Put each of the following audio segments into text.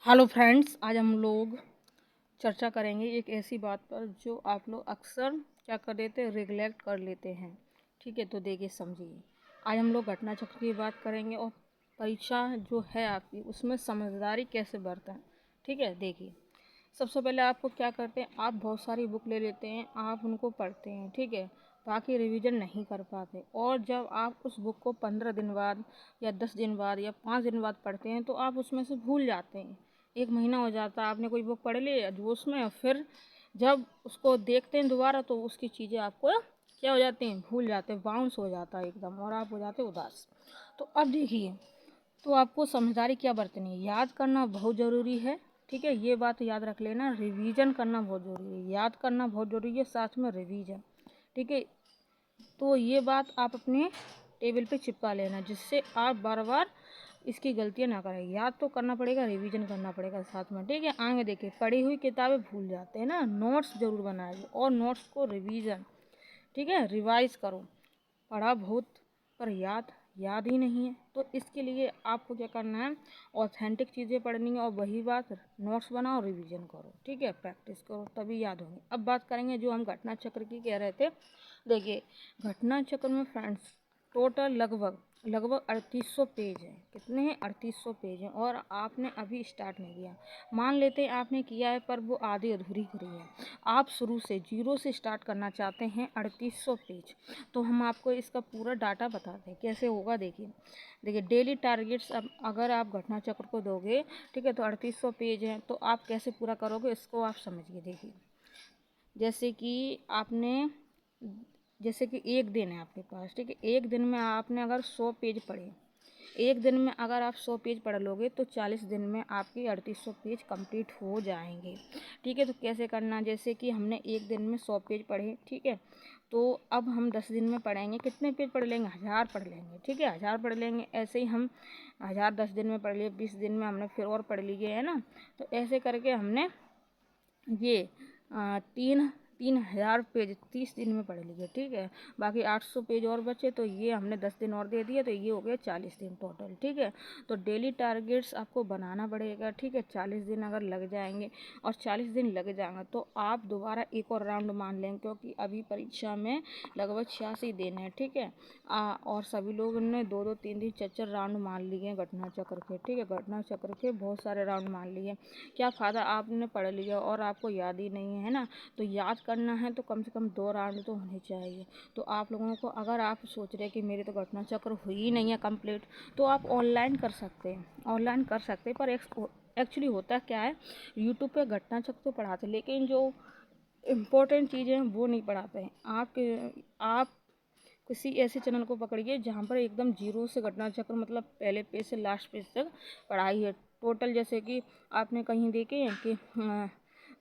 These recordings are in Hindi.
हेलो फ्रेंड्स, आज हम लोग चर्चा करेंगे एक ऐसी बात पर जो आप लोग अक्सर क्या कर देते हैं, रिग्लेक्ट कर लेते हैं। ठीक है, तो देखिए समझिए। आज हम लोग घटना चक्र की बात करेंगे और परीक्षा जो है आपकी उसमें समझदारी कैसे बरतें। ठीक है, देखिए सबसे पहले आपको क्या करते हैं, आप बहुत सारी बुक ले लेते हैं, आप उनको पढ़ते हैं। ठीक है, बाकी रिवीजन नहीं कर पाते और जब आप उस बुक को 15 दिन बाद या 10 दिन बाद या 5 दिन बाद पढ़ते हैं तो आप उसमें से भूल जाते हैं। 1 महीना हो जाता है आपने कोई बुक पढ़ ली जोश में, और फिर जब उसको देखते हैं दोबारा तो उसकी चीज़ें आपको क्या हो जाती हैं, भूल जाते हैं, बाउंस हो जाता है एकदम और आप हो जाते हैं उदास। तो अब देखिए, तो आपको समझदारी क्या बरतनी है, याद करना बहुत ज़रूरी है। ठीक है, ये बात याद रख लेना, रिवीजन करना बहुत ज़रूरी है, याद करना बहुत ज़रूरी है, साथ में रिवीजन। ठीक है, तो ये बात आप अपने टेबल पे चिपका लेना जिससे आप बार बार इसकी गलतियाँ ना करें। याद तो करना पड़ेगा, रिवीजन करना पड़ेगा साथ में। ठीक है, आगे देखिए, पढ़ी हुई किताबें भूल जाते हैं ना, नोट्स ज़रूर बनाइए और नोट्स को रिवीजन, ठीक है, रिवाइज करो। पढ़ा बहुत पर याद याद ही नहीं है, तो इसके लिए आपको क्या करना है, ऑथेंटिक चीज़ें पढ़नी है और वही बात, नोट्स बनाओ, रिवीजन करो। ठीक है, प्रैक्टिस करो तभी याद होंगे। अब बात करेंगे जो हम घटना चक्र की कह रहे थे। देखिए, घटना चक्र में फ्रेंड्स टोटल लगभग लगभग 3800 पेज हैं। कितने हैं? 3800 पेज हैं और आपने अभी स्टार्ट नहीं किया। मान लेते हैं आपने किया है पर वो आधी अधूरी करी है। आप शुरू से जीरो से स्टार्ट करना चाहते हैं 3800 पेज, तो हम आपको इसका पूरा डाटा बताते हैं कैसे होगा। देखिए देखिए डेली टारगेट्स, अब अगर आप घटना चक्र को दोगे, ठीक है, तो 3800 पेज हैं, तो आप कैसे पूरा करोगे इसको आप समझिए। देखिए जैसे कि आपने, जैसे कि एक दिन है आपके पास, ठीक है, एक दिन में आपने अगर 100 पेज पढ़े, एक दिन में अगर आप 100 पेज पढ़ लोगे तो 40 दिन में आपकी 3800 पेज कंप्लीट हो जाएंगे। ठीक है, तो कैसे करना, जैसे कि हमने एक दिन में 100 पेज पढ़े, ठीक है, तो अब हम 10 दिन में पढ़ेंगे, कितने पेज पढ़ लेंगे, 1000 पढ़ लेंगे। ठीक है, 1000 पढ़ लेंगे। ऐसे ही हम 1000 10 दिन में पढ़ लिए, 20 दिन में हमने फिर और पढ़ लिए, है ना। तो ऐसे करके हमने ये 3000 पेज 30 दिन में पढ़ लिए। ठीक है, बाकी 800 पेज और बचे, तो ये हमने 10 दिन और दे दिए, तो ये हो गए 40 दिन टोटल। ठीक है, तो डेली टारगेट्स आपको बनाना पड़ेगा। ठीक है, 40 दिन अगर लग जाएंगे और 40 दिन लग जाएंगे तो आप दोबारा एक और राउंड मान लेंगे, क्योंकि अभी परीक्षा में लगभग 86 दिन है। ठीक है, और सभी लोगों ने 2-2 3-3 4-4 राउंड मान लिए हैं घटना चक्र के। ठीक है, घटना चक्र के बहुत सारे राउंड मान लिए। क्या फ़ायदा, आपने पढ़ लिया और आपको याद ही नहीं है ना। तो याद करना है तो कम से कम 2 राउंड तो होने चाहिए। तो आप लोगों को, अगर आप सोच रहे हैं कि मेरी तो घटना चक्र हुई ही नहीं है कंप्लीट, तो आप ऑनलाइन कर सकते हैं, ऑनलाइन कर सकते हैं। पर एक्चुअली होता क्या है, यूट्यूब पे घटना चक्र तो पढ़ाते हैं लेकिन जो इम्पोर्टेंट चीज़ें हैं वो नहीं पढ़ाते हैं। आप किसी ऐसे चैनल को पकड़िए जहाँ पर एकदम जीरो से घटना चक्र, मतलब पहले पेज से लास्ट पेज तक पढ़ाई है टोटल। जैसे कि आपने कहीं देखे हैं कि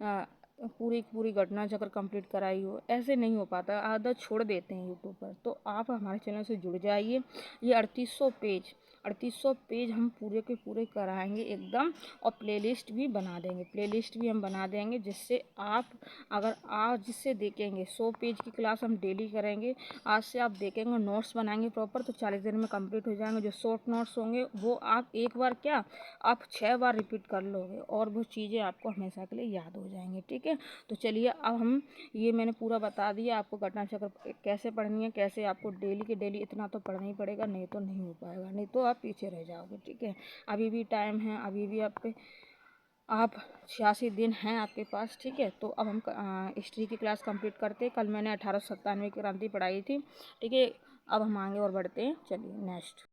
अ, पूरी पूरी घटना चक्र कंप्लीट कराई हो, ऐसे नहीं हो पाता, आधा छोड़ देते हैं यूट्यूब पर। तो आप हमारे चैनल से जुड़ जाइए। ये 3800 पेज हम पूरे के पूरे कराएंगे एकदम, और प्लेलिस्ट भी बना देंगे, प्लेलिस्ट भी हम बना देंगे, जिससे आप, अगर आज जिससे देखेंगे 100 पेज की क्लास हम डेली करेंगे, आज से आप देखेंगे, नोट्स बनाएंगे प्रॉपर, तो 40 दिन में कंप्लीट हो जाएंगे। जो शॉर्ट नोट्स होंगे वो आप एक बार क्या, आप 6 बार रिपीट कर लोगे और वो चीज़ें आपको हमेशा के लिए याद हो जाएंगी। ठीक है, तो चलिए अब हम, ये मैंने पूरा बता दिया आपको घटना चक्र कैसे पढ़नी है, कैसे आपको डेली के डेली इतना तो पढ़ना ही पड़ेगा, नहीं तो नहीं हो पाएगा, नहीं तो आप पीछे रह जाओगे। ठीक है, अभी भी टाइम है, अभी भी आप 86 दिन हैं आपके पास। ठीक है, तो अब हम हिस्ट्री की क्लास कंप्लीट करते हैं। कल मैंने 1897 की क्रांति पढ़ाई थी। ठीक है, अब हम आगे और बढ़ते हैं, चलिए नेक्स्ट।